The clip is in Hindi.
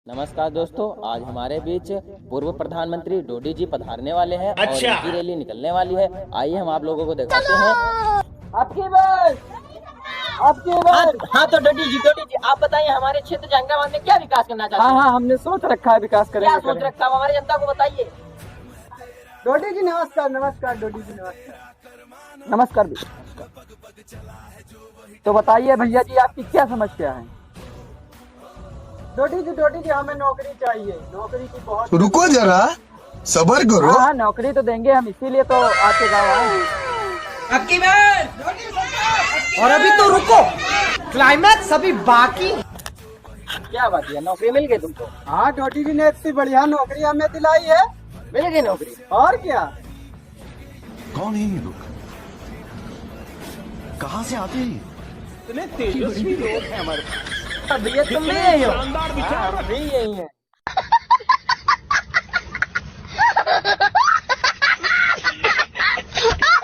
नमस्कार दोस्तों, आज हमारे बीच पूर्व प्रधानमंत्री डोडी जी पधारने वाले हैं और इनकी रैली निकलने वाली है। आइए हम आप लोगों को दिखाते हैं। आपकी बार हाँ तो डोडी जी आप बताइए, हमारे क्षेत्र जहांगीराबाद में क्या विकास करना चाहते हैं? हाँ, हमने सोच रखा है विकास करेंगे। क्या सोच रखा है हमारी जनता को बताइए। डोडी जी नमस्कार। डोडी जी नमस्कार भी। तो बताइए भैया जी, आपकी क्या समस्या है? डोडी जी हमें नौकरी चाहिए। नौकरी की बहुत। रुको जरा, सबर करो। हाँ, नौकरी तो देंगे हम, इसीलिए तो आपके गाँव आए। आपकी बार। और अभी तो रुको, क्लाइमैक्स अभी बाकी। क्या बात है, नौकरी मिल गई तुमको? हाँ, डोडी जी ने इतनी बढ़िया नौकरी हमें दिलाई है। मिल गई नौकरी? और क्या। कौन है ये लोग? कहाँ से आते हैं? इतने तेजस्वी लोग हैं हमारे पास। भैया तुम भी यही हो? हाँ, हम भी यही है।